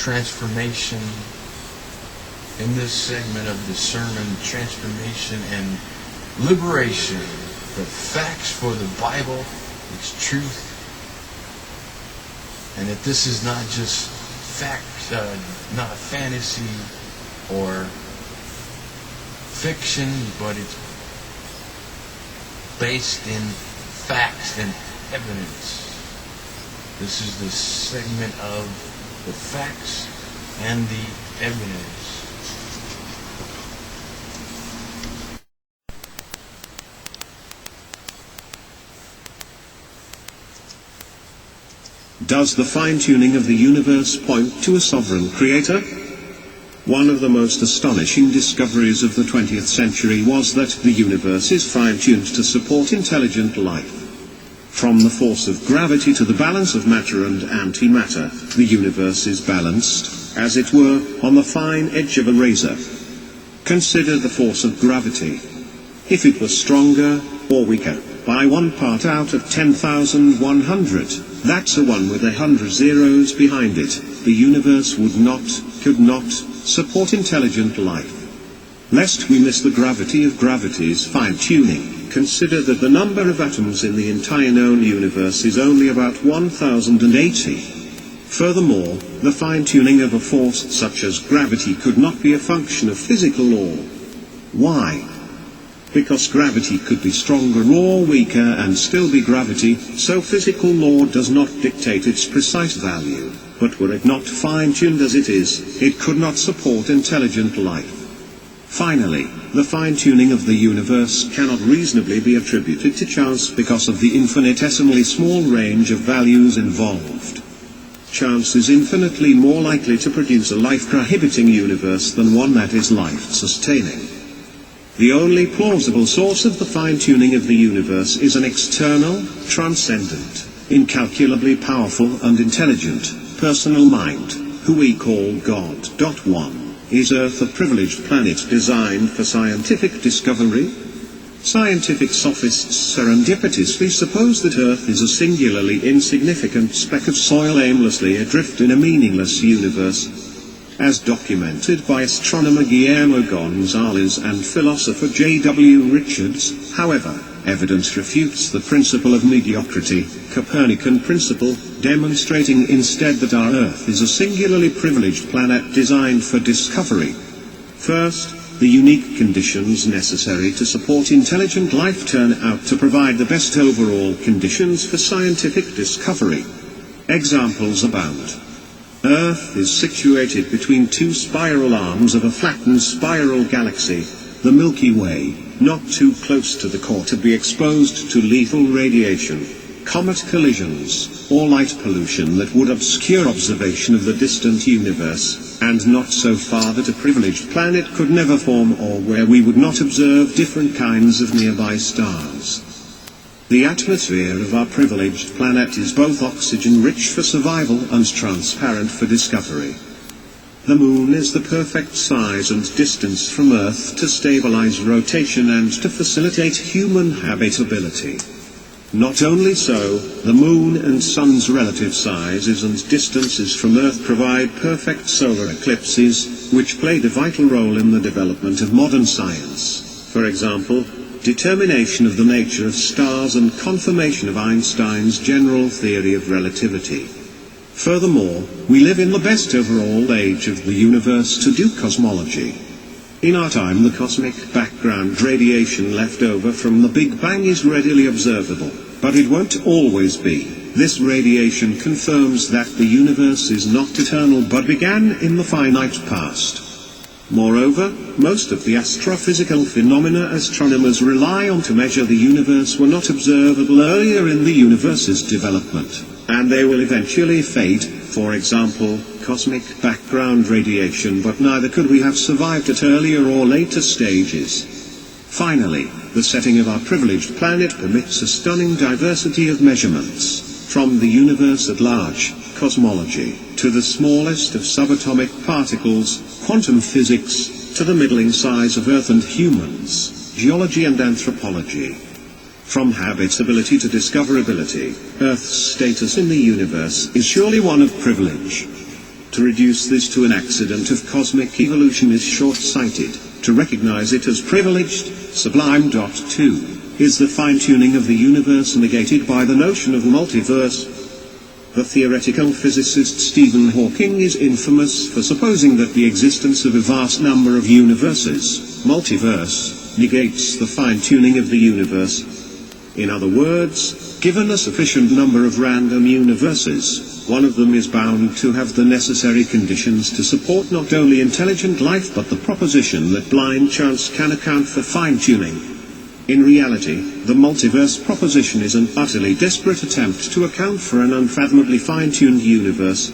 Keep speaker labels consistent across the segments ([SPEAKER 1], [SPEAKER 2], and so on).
[SPEAKER 1] transformation in this segment of the sermon, transformation and liberation, the facts for the Bible, its truth, and that this is not just facts, not a fantasy or fiction, but it's based in facts and evidence. This is the segment of the facts and the evidence.
[SPEAKER 2] Does the fine-tuning of the universe point to a sovereign creator? One of the most astonishing discoveries of the 20th century was that the universe is fine-tuned to support intelligent life. From the force of gravity to the balance of matter and antimatter, the universe is balanced, as it were, on the fine edge of a razor. Consider the force of gravity. If it was stronger, or weaker, by 1 part out of 10,100, that's a 1 with 100 zeros behind it, the universe could not, support intelligent life. Lest we miss the gravity of gravity's fine-tuning, consider that the number of atoms in the entire known universe is only about 1,080. Furthermore, the fine-tuning of a force such as gravity could not be a function of physical law. Why? Because gravity could be stronger or weaker and still be gravity, so physical law does not dictate its precise value, but were it not fine-tuned as it is, it could not support intelligent life. Finally, the fine-tuning of the universe cannot reasonably be attributed to chance because of the infinitesimally small range of values involved. Chance is infinitely more likely to produce a life-prohibiting universe than one that is life-sustaining. The only plausible source of the fine-tuning of the universe is an external, transcendent, incalculably powerful and intelligent, personal mind, who we call God. 1. Is Earth a privileged planet designed for scientific discovery? Scientific sophists serendipitously suppose that Earth is a singularly insignificant speck of soil aimlessly adrift in a meaningless universe. As documented by astronomer Guillermo Gonzalez and philosopher J.W. Richards, however, evidence refutes the principle of mediocrity, Copernican principle, demonstrating instead that our Earth is a singularly privileged planet designed for discovery. First, the unique conditions necessary to support intelligent life turn out to provide the best overall conditions for scientific discovery. Examples abound. Earth is situated between 2 spiral arms of a flattened spiral galaxy, the Milky Way, not too close to the core to be exposed to lethal radiation, comet collisions, or light pollution that would obscure observation of the distant universe, and not so far that a privileged planet could never form or where we would not observe different kinds of nearby stars. The atmosphere of our privileged planet is both oxygen-rich for survival and transparent for discovery. The Moon is the perfect size and distance from Earth to stabilize rotation and to facilitate human habitability. Not only so, the Moon and Sun's relative sizes and distances from Earth provide perfect solar eclipses, which played a vital role in the development of modern science. For example, determination of the nature of stars and confirmation of Einstein's general theory of relativity. Furthermore, we live in the best overall age of the universe to do cosmology. In our time, the cosmic background radiation left over from the Big Bang is readily observable, but it won't always be. This radiation confirms that the universe is not eternal but began in the finite past. Moreover, most of the astrophysical phenomena astronomers rely on to measure the universe were not observable earlier in the universe's development, and they will eventually fade, for example, cosmic background radiation, but neither could we have survived at earlier or later stages. Finally, the setting of our privileged planet permits a stunning diversity of measurements, from the universe at large, cosmology, to the smallest of subatomic particles, quantum physics, to the middling size of Earth and humans, geology and anthropology. From habitability to discoverability, Earth's status in the universe is surely one of privilege. To reduce this to an accident of cosmic evolution is short-sighted. To recognize it as privileged, sublime. 2. Is the fine-tuning of the universe negated by the notion of multiverse? The theoretical physicist Stephen Hawking is infamous for supposing that the existence of a vast number of universes, multiverse, negates the fine-tuning of the universe. In other words, given a sufficient number of random universes, one of them is bound to have the necessary conditions to support not only intelligent life but the proposition that blind chance can account for fine-tuning. In reality, the multiverse proposition is an utterly desperate attempt to account for an unfathomably fine-tuned universe.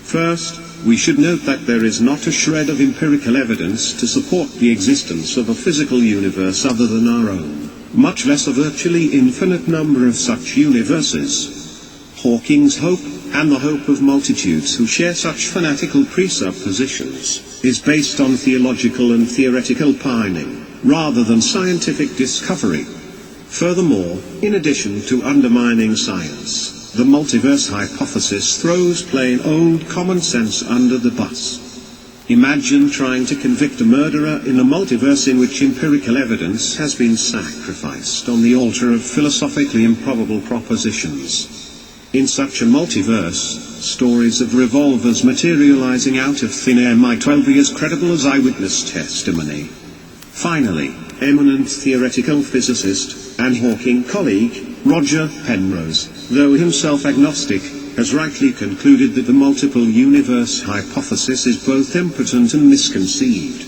[SPEAKER 2] First, we should note that there is not a shred of empirical evidence to support the existence of a physical universe other than our own, much less a virtually infinite number of such universes. Hawking's hope, and the hope of multitudes who share such fanatical presuppositions, is based on theological and theoretical pining, rather than scientific discovery. Furthermore, in addition to undermining science, the multiverse hypothesis throws plain old common sense under the bus. Imagine trying to convict a murderer in a multiverse in which empirical evidence has been sacrificed on the altar of philosophically improbable propositions. In such a multiverse, stories of revolvers materializing out of thin air might well be as credible as eyewitness testimony. Finally, eminent theoretical physicist, and Hawking colleague, Roger Penrose, though himself agnostic, has rightly concluded that the multiple universe hypothesis is both impotent and misconceived.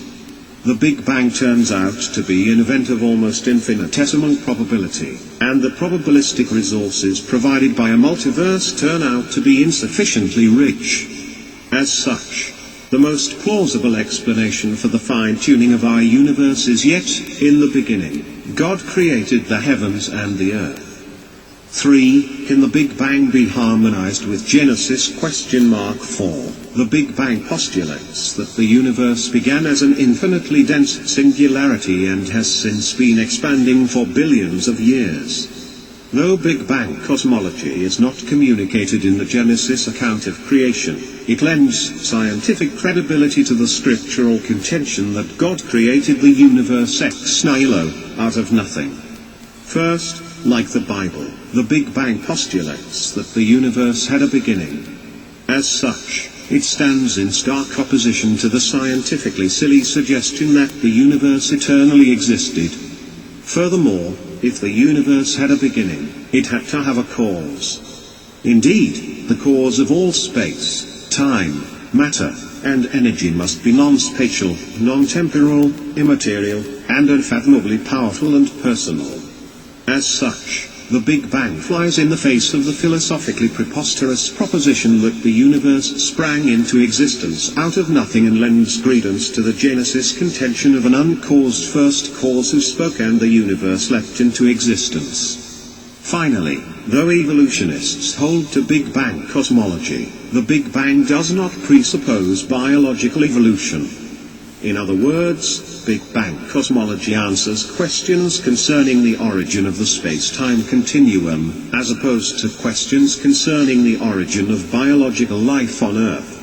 [SPEAKER 2] The Big Bang turns out to be an event of almost infinitesimal probability, and the probabilistic resources provided by a multiverse turn out to be insufficiently rich. As such, the most plausible explanation for the fine-tuning of our universe is yet, in the beginning, God created the heavens and the earth. 3. Can the Big Bang be harmonized with Genesis? 4. The Big Bang postulates that the universe began as an infinitely dense singularity and has since been expanding for billions of years. Though Big Bang cosmology is not communicated in the Genesis account of creation, it lends scientific credibility to the scriptural contention that God created the universe ex nihilo, out of nothing. First, like the Bible, the Big Bang postulates that the universe had a beginning. As such, it stands in stark opposition to the scientifically silly suggestion that the universe eternally existed. Furthermore, if the universe had a beginning, it had to have a cause. Indeed, the cause of all space, time, matter, and energy must be non-spatial, non-temporal, immaterial, and unfathomably powerful and personal. As such, the Big Bang flies in the face of the philosophically preposterous proposition that the universe sprang into existence out of nothing and lends credence to the Genesis contention of an uncaused first cause who spoke and the universe leapt into existence. Finally, though evolutionists hold to Big Bang cosmology, the Big Bang does not presuppose biological evolution. In other words, Big Bang cosmology answers questions concerning the origin of the space-time continuum, as opposed to questions concerning the origin of biological life on Earth.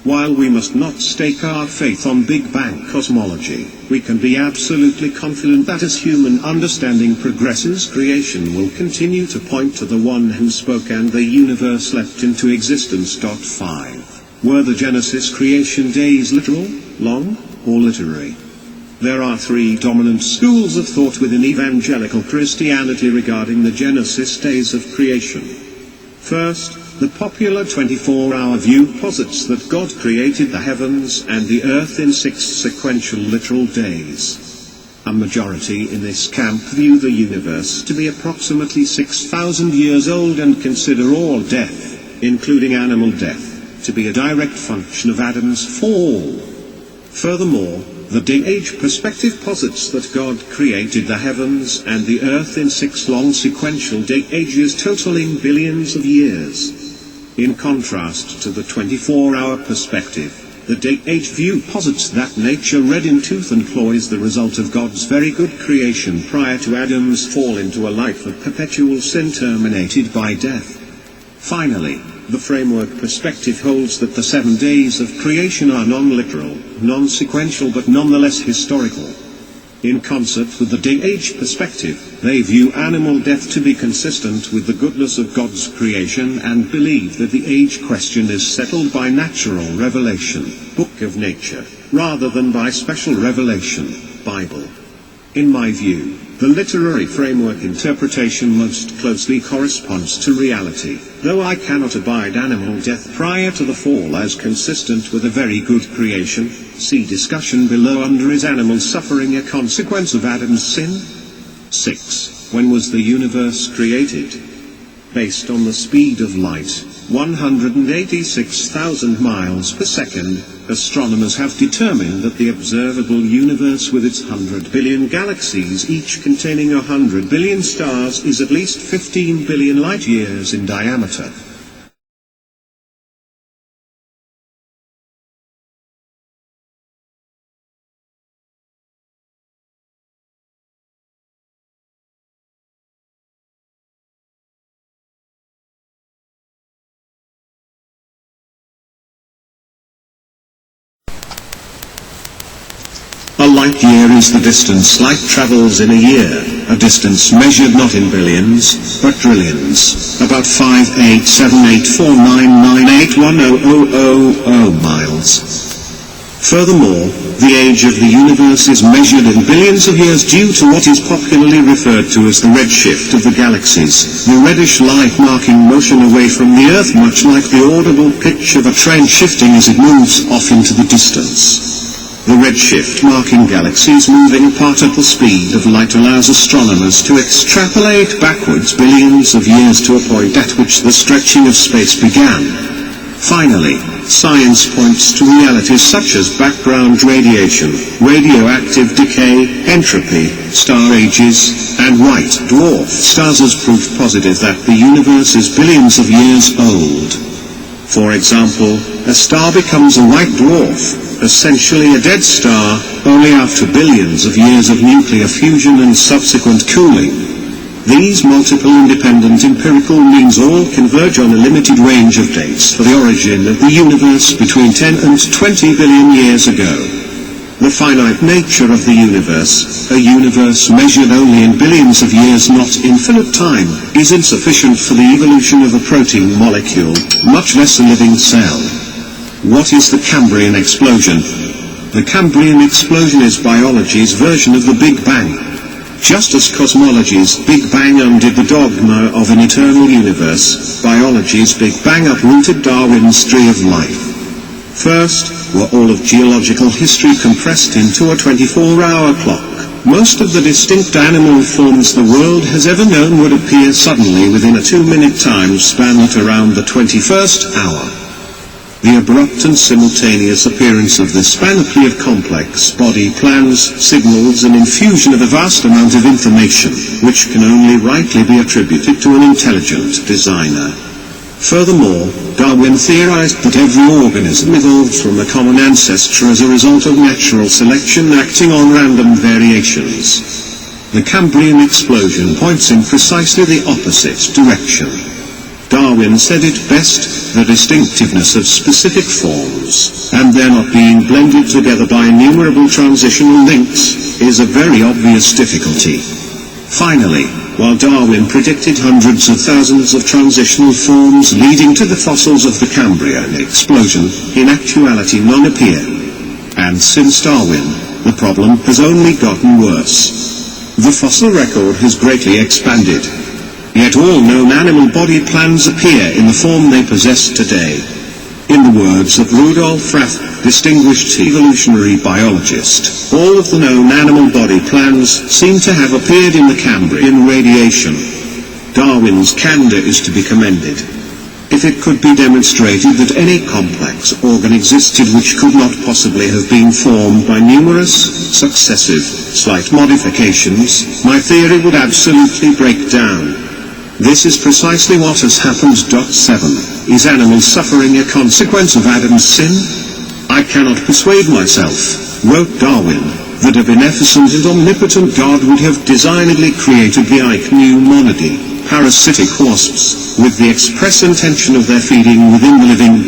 [SPEAKER 2] While we must not stake our faith on Big Bang cosmology, we can be absolutely confident that as human understanding progresses, creation will continue to point to the one who spoke and the universe leapt into existence. 5. Were the Genesis creation days literal, long, or literary? There are three dominant schools of thought within evangelical Christianity regarding the Genesis days of creation. First, the popular 24-hour view posits that God created the heavens and the earth in 6 sequential literal days. A majority in this camp view the universe to be approximately 6,000 years old and consider all death, including animal death, to be a direct function of Adam's fall. Furthermore, the day-age perspective posits that God created the heavens and the earth in 6 long sequential day-ages totaling billions of years. In contrast to the 24-hour perspective, the day-age view posits that nature red in tooth and claw is the result of God's very good creation prior to Adam's fall into a life of perpetual sin terminated by death. Finally, The framework perspective holds that the 7 days of creation are non-literal, non-sequential but nonetheless historical. In concert with the day-age perspective, they view animal death to be consistent with the goodness of God's creation and believe that the age question is settled by natural revelation, Book of Nature, rather than by special revelation, Bible. In my view, the literary framework interpretation most closely corresponds to reality, though I cannot abide animal death prior to the fall as consistent with a very good creation. See discussion below under Is animal suffering a consequence of Adam's sin? 6. When was the universe created? Based on the speed of light, 186,000 miles per second, astronomers have determined that the observable universe with its 100 billion galaxies, each containing 100 billion stars, is at least 15 billion light-years in diameter. A light year is the distance light travels in a year, a distance measured not in billions, but trillions, about 5878499810000 miles. Furthermore, the age of the universe is measured in billions of years due to what is popularly referred to as the redshift of the galaxies, the reddish light marking motion away from the Earth, much like the audible pitch of a train shifting as it moves off into the distance. The redshift marking galaxies moving apart at the speed of light allows astronomers to extrapolate backwards billions of years to a point at which the stretching of space began. Finally, science points to realities such as background radiation, radioactive decay, entropy, star ages, and white dwarf stars as proof positive that the universe is billions of years old. For example, a star becomes a white dwarf, essentially a dead star, only after billions of years of nuclear fusion and subsequent cooling. These multiple independent empirical means all converge on a limited range of dates for the origin of the universe between 10 and 20 billion years ago. The finite nature of the universe, a universe measured only in billions of years, not infinite time, is insufficient for the evolution of a protein molecule, much less a living cell. What is the Cambrian explosion? The Cambrian explosion is biology's version of the Big Bang. Just as cosmology's Big Bang undid the dogma of an eternal universe, biology's Big Bang uprooted Darwin's tree of life. First, were all of geological history compressed into a 24-hour clock. Most of the distinct animal forms the world has ever known would appear suddenly within a 2-minute time span at around the 21st hour. The abrupt and simultaneous appearance of this panoply of complex body plans signals an infusion of a vast amount of information, which can only rightly be attributed to an intelligent designer. Furthermore, Darwin theorized that every organism evolved from a common ancestor as a result of natural selection acting on random variations. The Cambrian explosion points in precisely the opposite direction. Darwin said it best, the distinctiveness of specific forms, and their not being blended together by innumerable transitional links, is a very obvious difficulty. Finally, while Darwin predicted hundreds of thousands of transitional forms leading to the fossils of the Cambrian explosion, in actuality none appear. And since Darwin, the problem has only gotten worse. The fossil record has greatly expanded. Yet all known animal body plans appear in the form they possess today. In the words of Rudolf Rath, distinguished evolutionary biologist, all of the known animal body plans seem to have appeared in the Cambrian radiation. Darwin's candor is to be commended. If it could be demonstrated that any complex organ existed which could not possibly have been formed by numerous, successive, slight modifications, my theory would absolutely break down. This is precisely what has happened. 7. Is animal suffering a consequence of Adam's sin? I cannot persuade myself, wrote Darwin, that a beneficent and omnipotent God would have designedly created the Ike monady, parasitic wasps, with the express intention of their feeding within the living body.